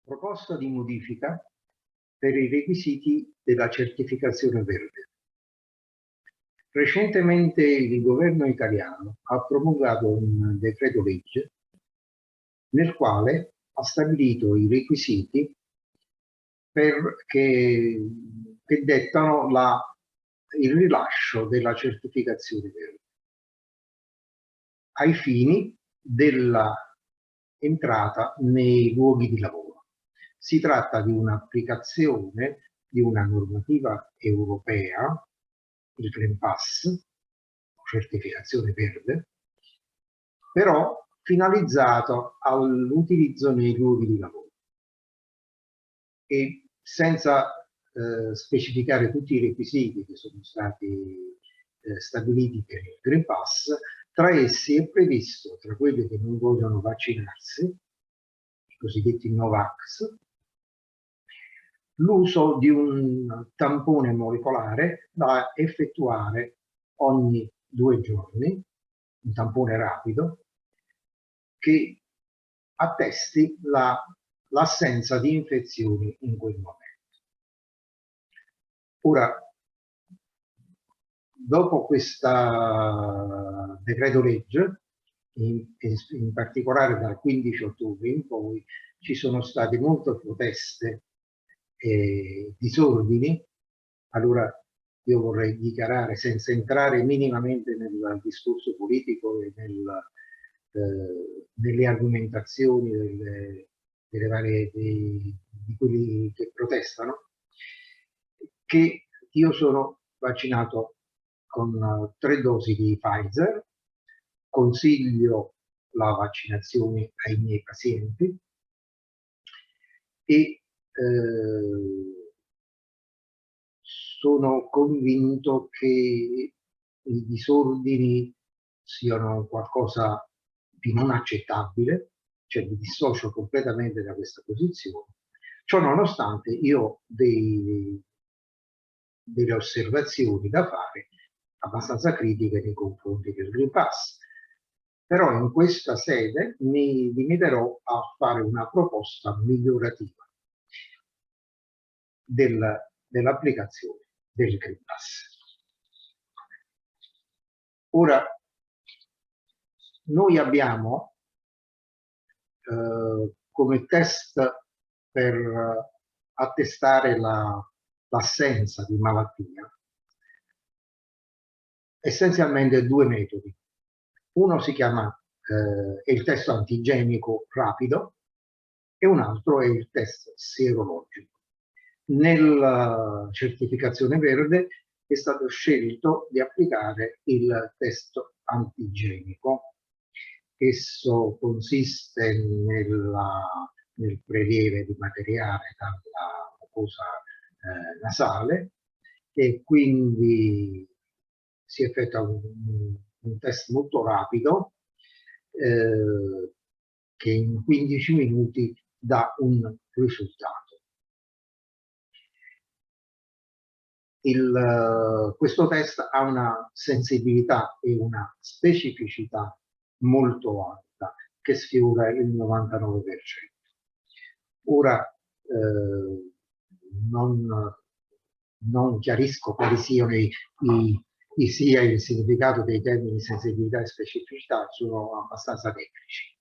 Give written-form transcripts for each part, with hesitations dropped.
Proposta di modifica per i requisiti della certificazione verde. Recentemente il governo italiano ha promulgato un decreto legge nel quale ha stabilito i requisiti che dettano il rilascio della certificazione verde ai fini della entrata nei luoghi di lavoro. Si tratta di un'applicazione di una normativa europea, il Green Pass, certificazione verde, però finalizzato all'utilizzo nei luoghi di lavoro. E senza specificare tutti i requisiti che sono stati stabiliti per il Green Pass, tra essi è previsto, tra quelli che non vogliono vaccinarsi, i cosiddetti Novax, l'uso di un tampone molecolare da effettuare ogni 2 giorni, un tampone rapido, che attesti l'assenza di infezioni in quel momento. Ora, dopo questo decreto legge, in particolare dal 15 ottobre in poi, ci sono state molte proteste e disordini. Allora io vorrei dichiarare, senza entrare minimamente nel discorso politico e nelle argomentazioni di quelli che protestano, che io sono vaccinato con 3 dosi di Pfizer, consiglio la vaccinazione ai miei pazienti e sono convinto che i disordini siano qualcosa di non accettabile, cioè mi dissocio completamente da questa posizione. Ciò nonostante io ho delle osservazioni da fare abbastanza critiche nei confronti del Green Pass. Però in questa sede mi limiterò a fare una proposta migliorativa dell'applicazione del Green Pass. Ora, noi abbiamo come test per attestare l'assenza di malattia essenzialmente 2 metodi. Uno si chiama è il test antigenico rapido e un altro è il test serologico. Nella certificazione verde è stato scelto di applicare il test antigenico. Esso consiste nel prelievo di materiale dalla mucosa nasale e quindi si effettua un test molto rapido che in 15 minuti dà un risultato. Questo test ha una sensibilità e una specificità molto alta che sfiora il 99%. Ora non chiarisco quali siano sia il significato dei termini sensibilità e specificità, sono abbastanza tecnici.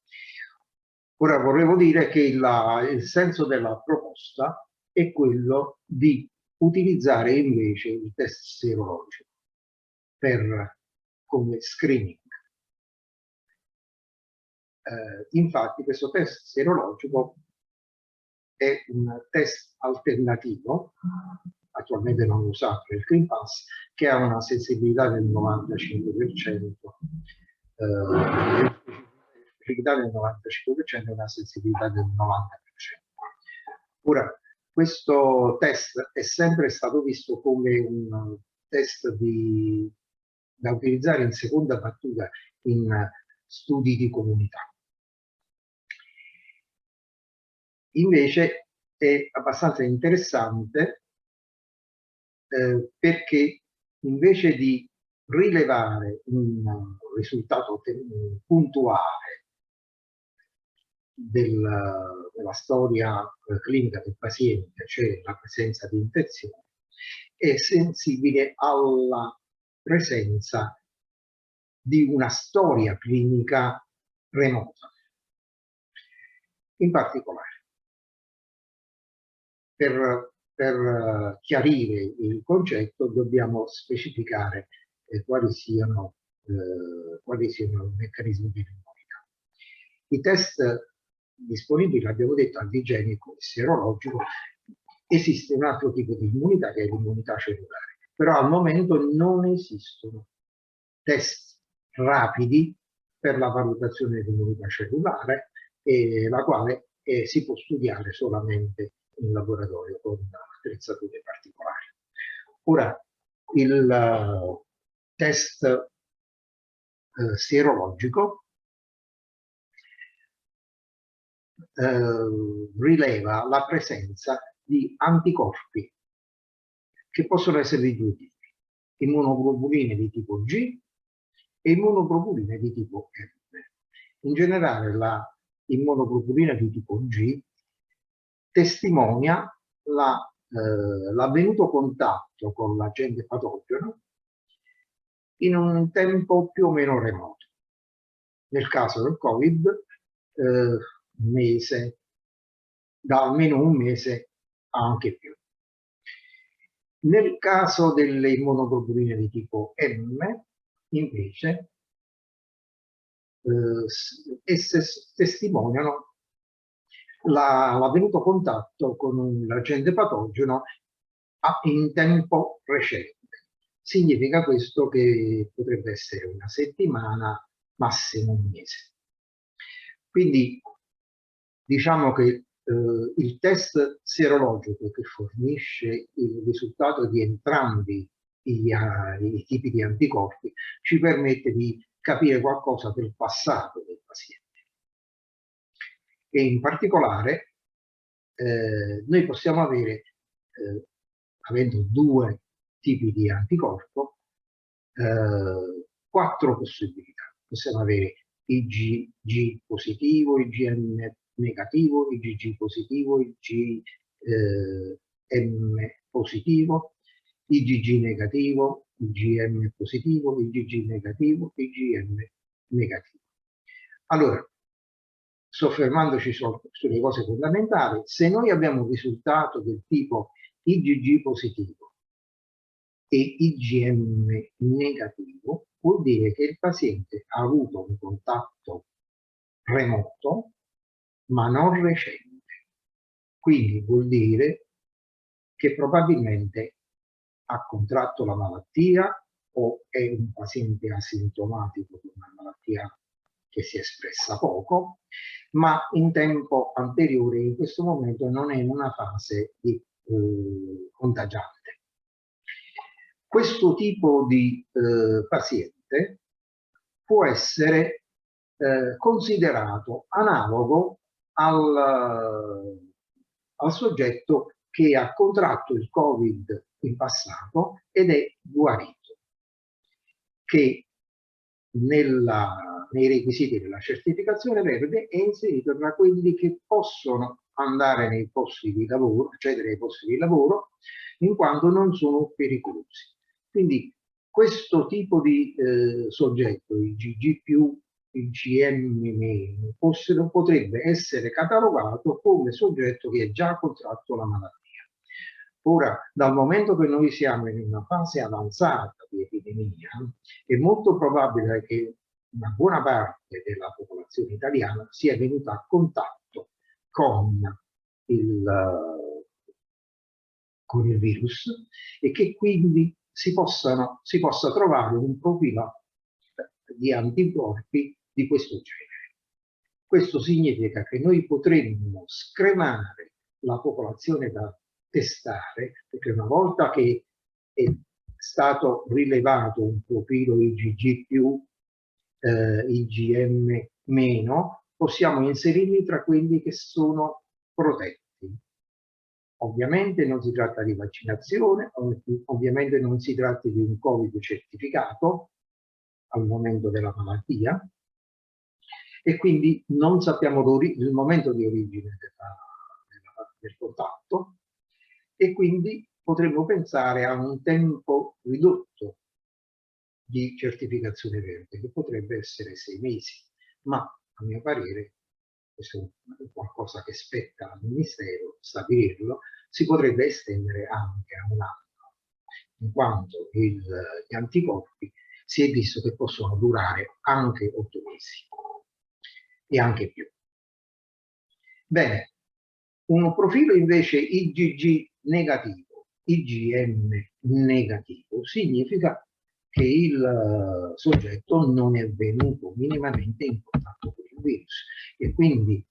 Ora volevo dire che il senso della proposta è quello di utilizzare invece il test serologico come screening. Infatti questo test serologico è un test alternativo, attualmente non usato per il Green Pass, che ha una sensibilità del 95%, e una sensibilità del 90%. Ora, questo test è sempre stato visto come un test da utilizzare in seconda battuta in studi di comunità. Invece è abbastanza interessante perché invece di rilevare un risultato puntuale della storia clinica del paziente, cioè la presenza di infezione, è sensibile alla presenza di una storia clinica remota. In particolare, per chiarire il concetto dobbiamo specificare quali siano i meccanismi di immunità. I test disponibili, abbiamo detto, antigenico e serologico. Esiste un altro tipo di immunità che è l'immunità cellulare, però al momento non esistono test rapidi per la valutazione dell'immunità cellulare, la quale si può studiare solamente in laboratorio con attrezzature particolari. Ora, il test sierologico rileva la presenza di anticorpi che possono essere di due tipi: immunoglobuline di tipo G e immunoglobuline di tipo M. In generale la immunoglobulina di tipo G testimonia l'avvenuto contatto con l'agente patogeno in un tempo più o meno remoto. Nel caso del Covid, da almeno un mese a anche più. Nel caso delle immunoglobuline di tipo M, invece, esse testimoniano l'avvenuto contatto con l'agente patogeno in tempo recente. Significa questo che potrebbe essere una settimana, massimo un mese. Quindi diciamo che il test sierologico che fornisce il risultato di entrambi i tipi di anticorpi ci permette di capire qualcosa del passato del paziente. E in particolare noi possiamo avere, avendo due tipi di anticorpo, 4 possibilità. Possiamo avere IgG positivo, IgM negativo, IgG positivo, IgM positivo, IgG negativo, IgM positivo, IgG negativo, IgM negativo. Allora, soffermandoci sulle cose fondamentali, se noi abbiamo un risultato del tipo IgG positivo e IgM negativo, vuol dire che il paziente ha avuto un contatto remoto, ma non recente. Quindi vuol dire che probabilmente ha contratto la malattia o è un paziente asintomatico con una malattia che si è espressa poco, ma in tempo anteriore, in questo momento, non è in una fase di contagiante. Questo tipo di paziente può essere considerato analogo al soggetto che ha contratto il Covid in passato ed è guarito, che nei requisiti della certificazione verde è inserito tra quelli che possono andare nei posti di lavoro, accedere ai posti di lavoro, in quanto non sono pericolosi. Quindi questo tipo di soggetto, il GG+, il GM-, potrebbe essere catalogato come soggetto che ha già contratto la malattia. Ora, dal momento che noi siamo in una fase avanzata di epidemia, è molto probabile che una buona parte della popolazione italiana sia venuta a contatto con il virus e che quindi si possa trovare un profilo di anticorpi di questo genere. Questo significa che noi potremmo scremare la popolazione da testare, perché una volta che è stato rilevato un profilo IgG+, IgM-, possiamo inserirli tra quelli che sono protetti. Ovviamente non si tratta di vaccinazione, ovviamente non si tratta di un Covid certificato al momento della malattia, e quindi non sappiamo il momento di origine del contatto, e quindi potremmo pensare a un tempo ridotto di certificazione verde, che potrebbe essere 6 mesi, ma a mio parere, questo è qualcosa che spetta al Ministero stabilirlo, si potrebbe estendere anche a un anno, in quanto gli anticorpi si è visto che possono durare anche 8 mesi e anche più. Bene, un profilo invece IgG negativo, IgM negativo, significa che il soggetto non è venuto minimamente in contatto con il virus e quindi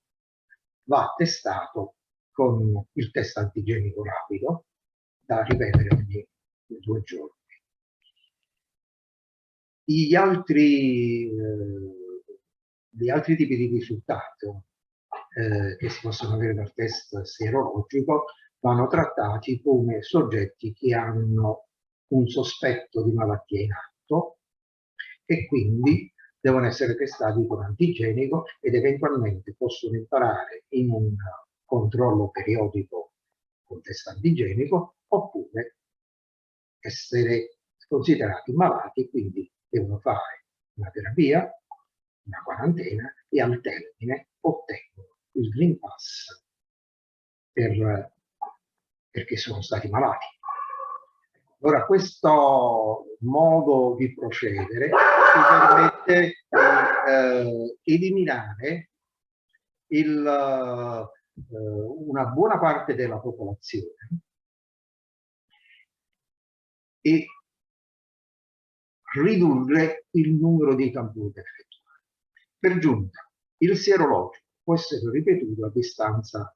va testato con il test antigenico rapido da ripetere ogni 2 giorni. Gli altri tipi di risultato che si possono avere dal test sierologico vanno trattati come soggetti che hanno un sospetto di malattia in atto e quindi devono essere testati con antigenico ed eventualmente possono imparare in un controllo periodico con test antigenico oppure essere considerati malati e quindi devono fare una terapia, una quarantena e al termine ottengono il Green Pass perché sono stati malati. Allora, questo modo di procedere ci permette di eliminare una buona parte della popolazione e ridurre il numero di tamponi da effettuare. Per giunta, il sierologico può essere ripetuto a distanza,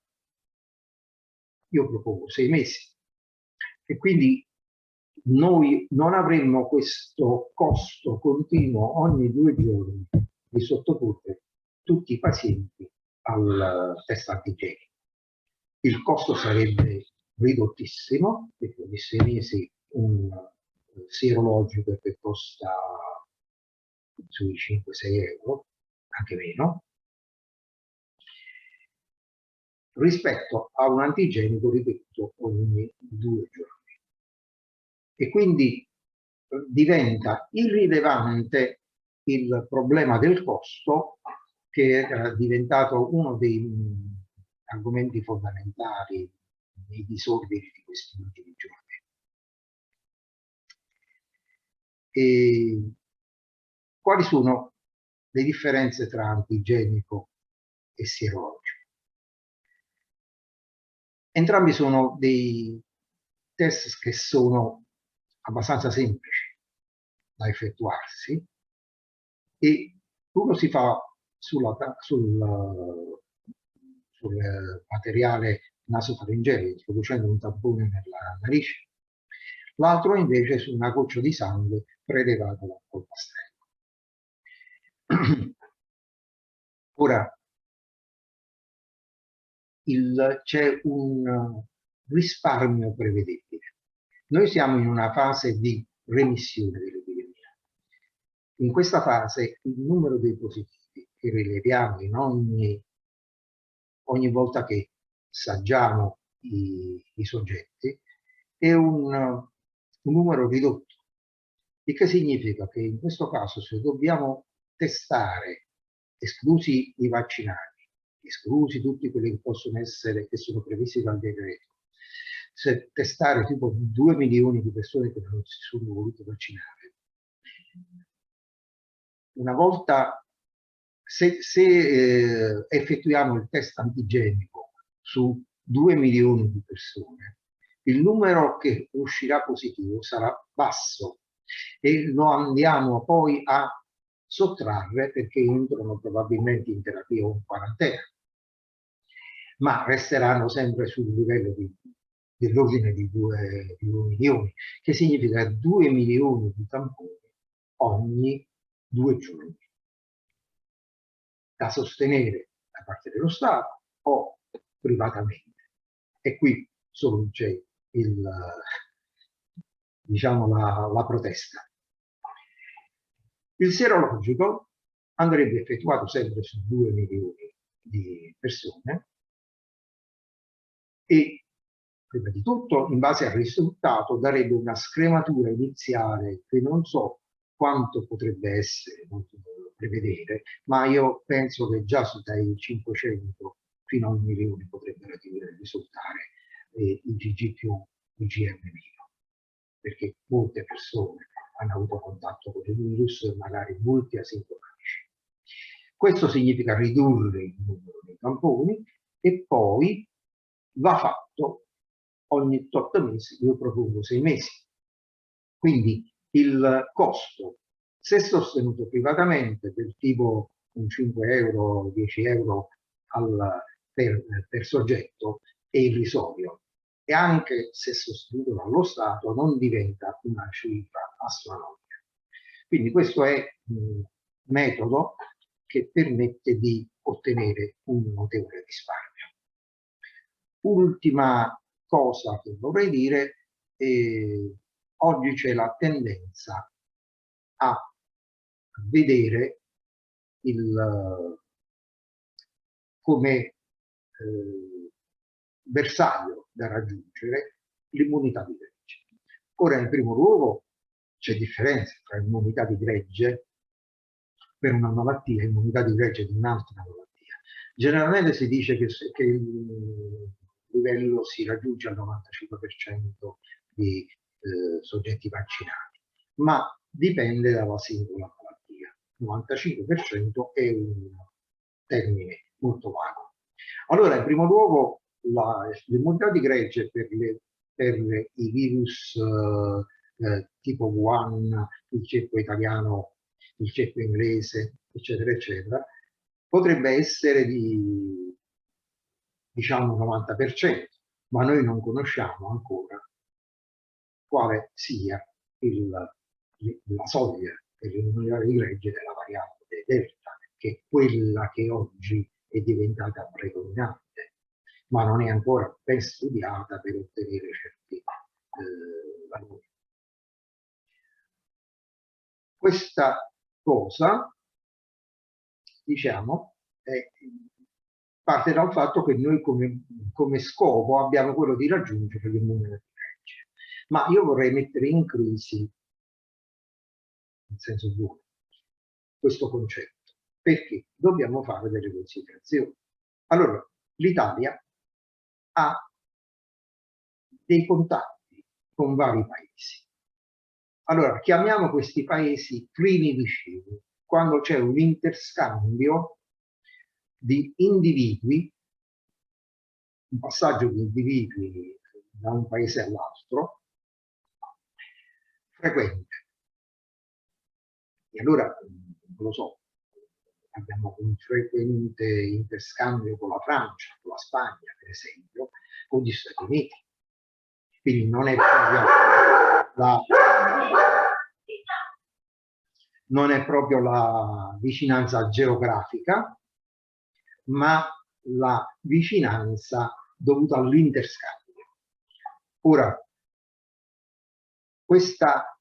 io propongo 6 mesi, e quindi noi non avremmo questo costo continuo ogni 2 giorni di sottoporre tutti i pazienti al test antigenico. Il costo sarebbe ridottissimo, perché ogni 6 mesi un sierologico che costa sui 5-6 euro, anche meno, rispetto a un antigenico ripetuto ogni 2 giorni. E quindi diventa irrilevante il problema del costo, che è diventato uno dei argomenti fondamentali nei disordini di questi ultimi giorni. E quali sono le differenze tra antigenico e sierologico? Entrambi sono dei test che sono abbastanza semplici da effettuarsi e uno si fa sul materiale nasofaringeo, introducendo un tampone nella narice, l'altro invece su una goccia di sangue prelevata dal polpastrello. Ora, c'è un risparmio prevedibile. Noi siamo in una fase di remissione dell'epidemia. In questa fase il numero dei positivi che rileviamo in ogni volta che saggiamo i soggetti è un numero ridotto, il che significa che in questo caso se dobbiamo testare, esclusi i vaccinati, esclusi tutti quelli che possono essere, che sono previsti dal decreto, se testare tipo 2 milioni di persone che non si sono volute vaccinare, una volta se effettuiamo il test antigenico su 2 milioni di persone, il numero che uscirà positivo sarà basso e lo andiamo poi a sottrarre perché entrano probabilmente in terapia o in quarantena, ma resteranno sempre sul livello dell'ordine di 2 milioni, che significa 2 milioni di tamponi ogni 2 giorni, da sostenere da parte dello Stato o privatamente. E qui sorge diciamo la protesta. Il sierologico andrebbe effettuato sempre su 2 milioni di persone e, prima di tutto, in base al risultato, darebbe una scrematura iniziale che non so quanto potrebbe essere, non so prevedere, ma io penso che già dai 500 fino a 1 milione potrebbero risultare i GG più IgM meno, perché molte persone hanno avuto contatto con il virus e magari molti asintomatici. Questo significa ridurre il numero dei tamponi e poi va fatto ogni 8 mesi, io propongo 6 mesi. Quindi il costo, se sostenuto privatamente, del tipo un 5 euro, 10 euro per soggetto, è irrisorio. E anche se sostenuto dallo Stato non diventa una cifra astronomica. Quindi questo è un metodo che permette di ottenere un notevole risparmio. Ultima cosa che vorrei dire, oggi c'è la tendenza a vedere come bersaglio da raggiungere l'immunità di gregge. Ora, in primo luogo, c'è differenza tra immunità di gregge per una malattia e immunità di gregge di un'altra malattia. Generalmente si dice che il livello si raggiunge al 95% di soggetti vaccinati, ma dipende dalla singola malattia. Il 95% è un termine molto vago. Allora, in primo luogo, l'immunità di gregge per i virus tipo Wuhan, il ceppo italiano, il ceppo inglese, eccetera, eccetera, potrebbe essere di, diciamo, 90%, ma noi non conosciamo ancora quale sia la soglia dell'immunità di gregge della variante Delta, che è quella che oggi è diventata predominante, ma non è ancora ben studiata per ottenere certi valori. Questa cosa, diciamo, parte dal fatto che noi come scopo abbiamo quello di raggiungere l'immunità di gregge. Ma io vorrei mettere in crisi, in senso buono, questo concetto, perché dobbiamo fare delle considerazioni. Allora, l'Italia ha dei contatti con vari paesi. Allora, chiamiamo questi paesi primi vicini, quando c'è un interscambio di individui, un passaggio di individui da un paese all'altro, frequente. E allora, non lo so, abbiamo un frequente interscambio con la Francia, con la Spagna, per esempio, con gli Stati Uniti. Quindi non è proprio la vicinanza geografica, ma la vicinanza dovuta all'interscambio. Ora, questa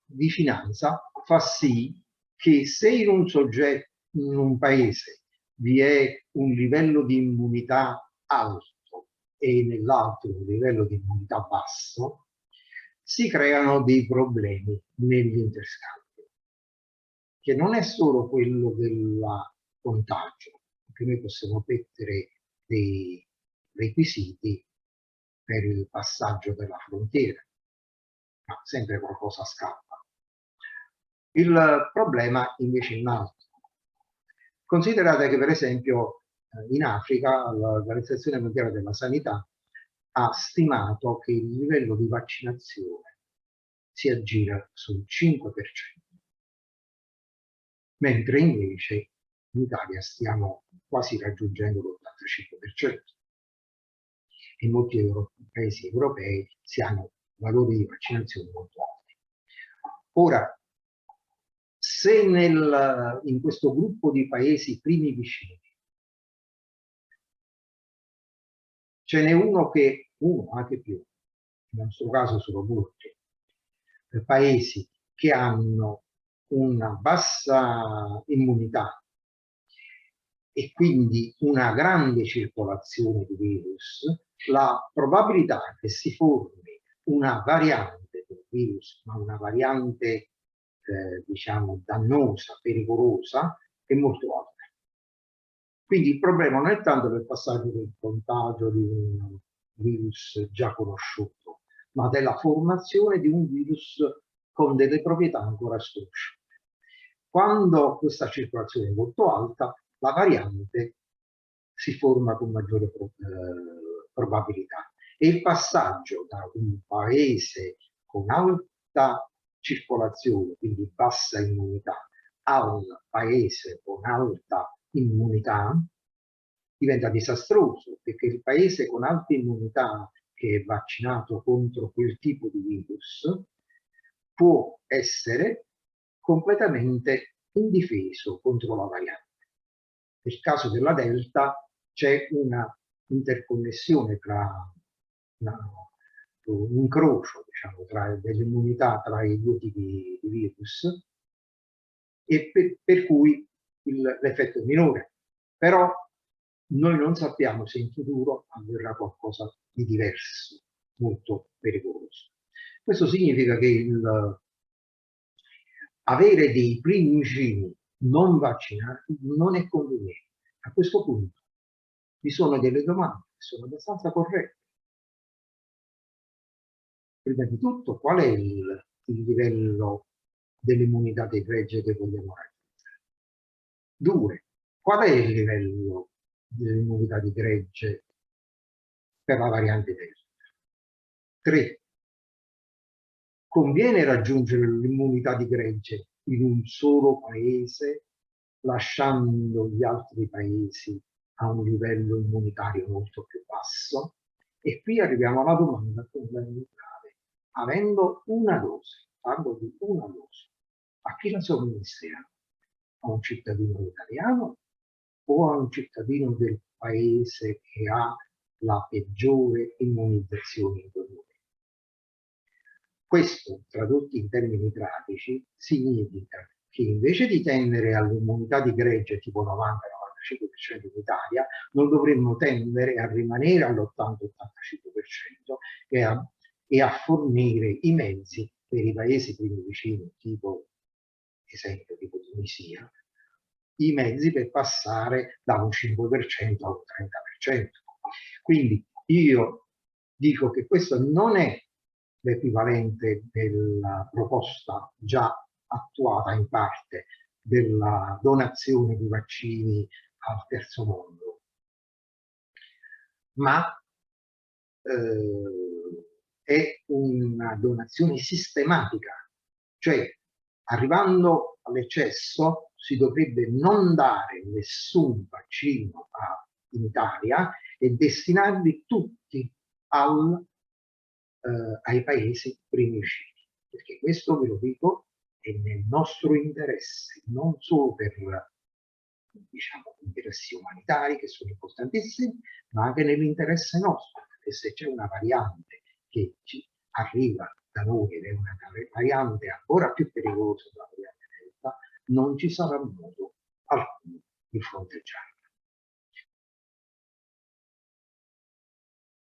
vicinanza fa sì che se in un paese vi è un livello di immunità alto e nell'altro un livello di immunità basso, si creano dei problemi nell'interscambio, che non è solo quello del contagio, perché noi possiamo mettere dei requisiti per il passaggio della frontiera, ma sempre qualcosa scappa. Il problema invece è un altro. Considerate che per esempio in Africa l'Organizzazione Mondiale della Sanità ha stimato che il livello di vaccinazione si aggira sul 5%, mentre invece in Italia stiamo quasi raggiungendo l'85%. In molti paesi europei si hanno valori di vaccinazione molto alti. Ora, se in questo gruppo di paesi primi vicini ce n'è uno, anche più, nel nostro caso sono molti, paesi che hanno una bassa immunità e quindi una grande circolazione di virus, la probabilità che si formi una variante del virus, ma una variante diciamo dannosa, pericolosa, è molto alta. Quindi il problema non è tanto del passaggio del contagio di un virus già conosciuto, ma della formazione di un virus con delle proprietà ancora sconosciute. Quando questa circolazione è molto alta, la variante si forma con maggiore probabilità. E il passaggio da un paese con alta circolazione, quindi bassa immunità, a un paese con alta immunità diventa disastroso, perché il paese con alta immunità che è vaccinato contro quel tipo di virus può essere completamente indifeso contro la variante. Nel caso della Delta c'è una interconnessione un incrocio, diciamo, tra dell'immunità tra i due tipi di virus, e per cui l'effetto è minore. Però noi non sappiamo se in futuro avverrà qualcosa di diverso, molto pericoloso. Questo significa che avere dei primigeni non vaccinati non è conveniente. A questo punto vi sono delle domande che sono abbastanza corrette. Prima di tutto, qual è il livello dell'immunità dei greggi che vogliamo raggiungere? 2. Qual è il livello dell'immunità di gregge per la variante Delta? 3. Conviene raggiungere l'immunità di gregge in un solo paese, lasciando gli altri paesi a un livello immunitario molto più basso? E qui arriviamo alla domanda fondamentale. Avendo una dose, parlo di una dose, a chi la somministriamo? A un cittadino italiano o a un cittadino del paese che ha la peggiore immunizzazione in quel momento? Questo, tradotto in termini pratici, significa che invece di tendere all'immunità di gregge tipo 90-95% in Italia, non dovremmo tendere a rimanere all'80-85% e a fornire i mezzi per i paesi più vicini, tipo esempio tipo Tunisia, i mezzi per passare da un 5% a un 30%. Quindi io dico che questo non è l'equivalente della proposta già attuata in parte della donazione di vaccini al terzo mondo, ma è una donazione sistematica, cioè arrivando all'eccesso si dovrebbe non dare nessun vaccino in Italia e destinarli tutti ai paesi primicidi, perché questo, ve lo dico, è nel nostro interesse, non solo per diciamo, interessi umanitari che sono importantissimi, ma anche nell'interesse nostro, perché se c'è una variante che ci arriva da noi ed è una variante ancora più pericolosa della variante Delta, non ci sarà modo alcuno di fronteggiarla.